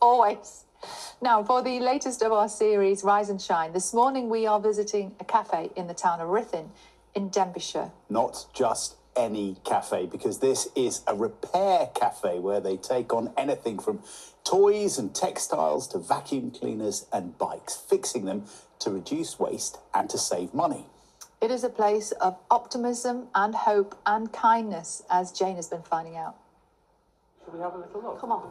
Always. Now, for the latest of our series, Rise and Shine, this morning we are visiting a cafe in the town of Ruthin in Denbighshire. Not just any cafe, because this is a repair cafe where they take on anything from toys and textiles to vacuum cleaners and bikes, fixing them to reduce waste and to save money. It is a place of optimism and hope and kindness, as Jane has been finding out. Should we have a little look? Come on,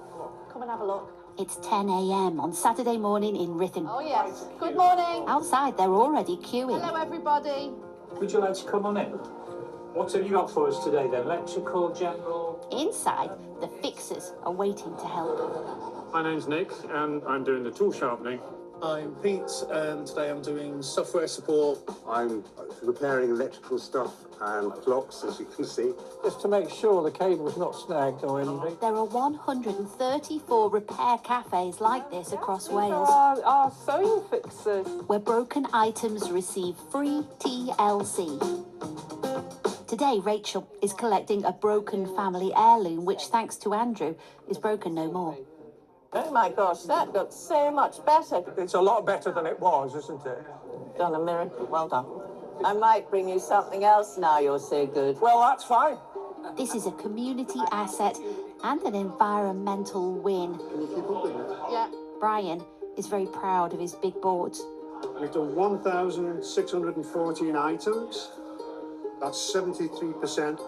come and have a look. It's 10 a.m. on Saturday morning in Ruthin. Oh, yes. Good morning. Outside, they're already queuing. Hello, everybody. Would you like to come on in? What have you got for us today then? Electrical, general? Inside, the fixers are waiting to help. My name's Nick, and I'm doing the tool sharpening. I'm Pete, and today I'm doing software support. I'm repairing electrical stuff and clocks, as you can see. Just to make sure the cable's not snagged or anything. There are 134 repair cafes like this across Wales, Our sewing fixers. where broken items receive free TLC. Today, Rachel is collecting a broken family heirloom, which, thanks to Andrew, is broken no more. Oh my gosh, that looks so much better. It's a lot better than it was, isn't it? Done a miracle, well done. I might bring you something else now you're so good. Well, that's fine. This is a community asset and an environmental win. Yeah. Brian is very proud of his big boards. We've done 1,614 items. That's 73%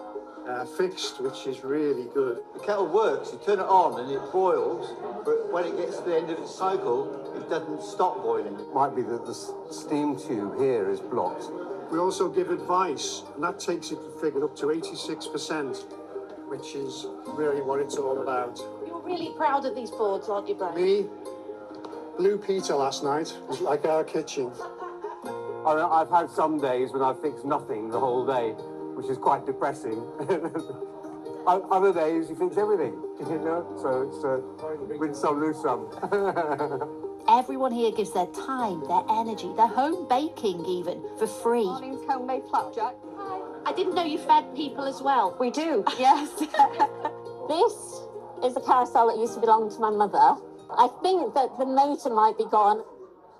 fixed, which is really good. The kettle works, you turn it on and it boils, but when it gets to the end of its cycle, it doesn't stop boiling. It might be that the steam tube here is blocked. We also give advice, and that takes it figure up to 86%, which is really what it's all about. You're really proud of these boards, aren't you, Brian? Me, Blue Peter last night was like our kitchen. I've had some days when I've fixed nothing the whole day, which is quite depressing. Other days you fix everything, you know, so it's win some, lose some. Everyone here gives their time, their energy, their home baking even, for free. Morning's homemade flapjack. Hi. I didn't know you fed people as well. We do, yes. This is a carousel that used to belong to my mother. I think that the motor might be gone.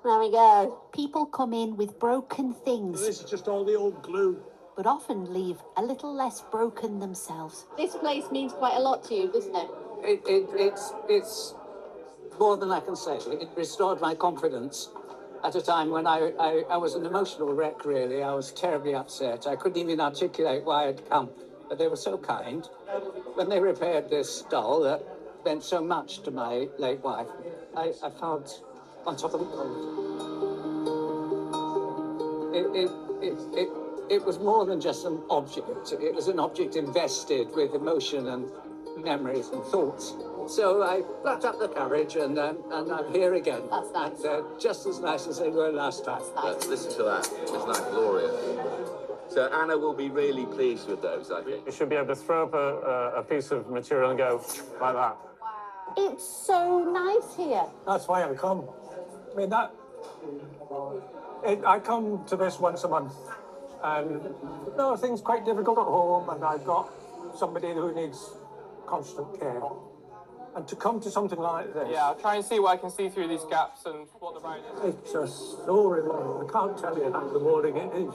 There we go. People come in with broken things, This is just all the old glue. but often leave a little less broken themselves. This place means quite a lot to you, doesn't it? It's more than I can say. It restored my confidence at a time when I was an emotional wreck, really. I was terribly upset. I couldn't even articulate why I'd come, but they were so kind. When they repaired this doll that meant so much to my late wife, I felt on top of the world. It was more than just an object. It was an object invested with emotion and memories and thoughts. So I plucked up the courage and I'm here again. That's nice. And they're just as nice as they were last time. Nice. Listen to that. Isn't that glorious? So Anna will be really pleased with those, I think. You should be able to throw up a piece of material and go like that. It's so nice here. That's why I come. I mean, I come to this once a month, and things quite difficult at home, and I've got somebody who needs constant care. And to come to something like this... Yeah, I'll try and see what I can see through these gaps and what the right is. It's just so rewarding. I can't tell you how rewarding it is.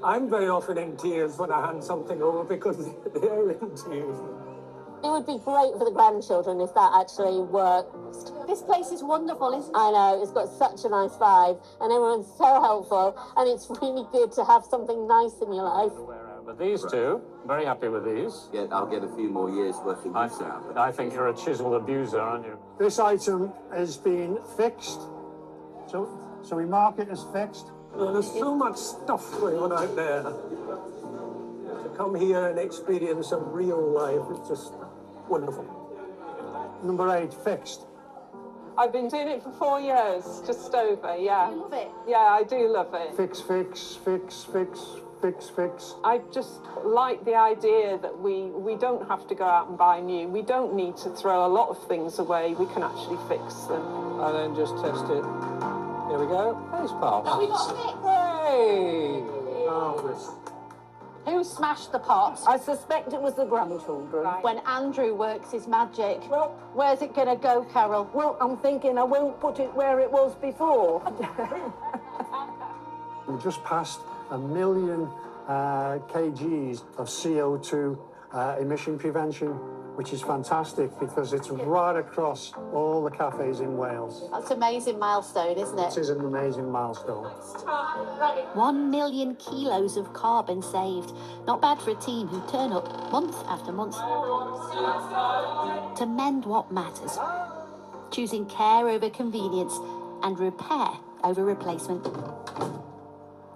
I'm very often in tears when I hand something over because they're in tears. It would be great for the grandchildren if that actually worked. This place is wonderful, isn't it? I know, it's got such a nice vibe, and everyone's so helpful, and it's really good to have something nice in your life. But these two, very happy with these. Yeah, I'll get a few more years worth of use out of it. I think you're a chiseled abuser, aren't you? This item has been fixed, so we mark it as fixed. There's so much stuff going on out there. To come here and experience a real life is just wonderful. Number 8, fixed. I've been doing it for 4 years, just over, yeah. You love it? Yeah, I do love it. Fix, fix, fix, fix, fix, fix. I just like the idea that we don't have to go out and buy new. We don't need to throw a lot of things away. We can actually fix them. And then just test it. Here we go. There's Pop. We got it. Hey! Marvellous. Who smashed the pot? I suspect it was the grandchildren. When Andrew works his magic. Well, where's it going to go, Carol? Well, I'm thinking I won't put it where it was before. We just passed 1 million kgs of CO2 emission prevention, which is fantastic because it's right across all the cafes in Wales. That's an amazing milestone, isn't it? It is an amazing milestone. 1 million kilos of carbon saved. Not bad for a team who turn up month after month to mend what matters. Choosing care over convenience and repair over replacement.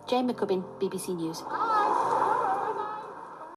Jane McCubbin, BBC News.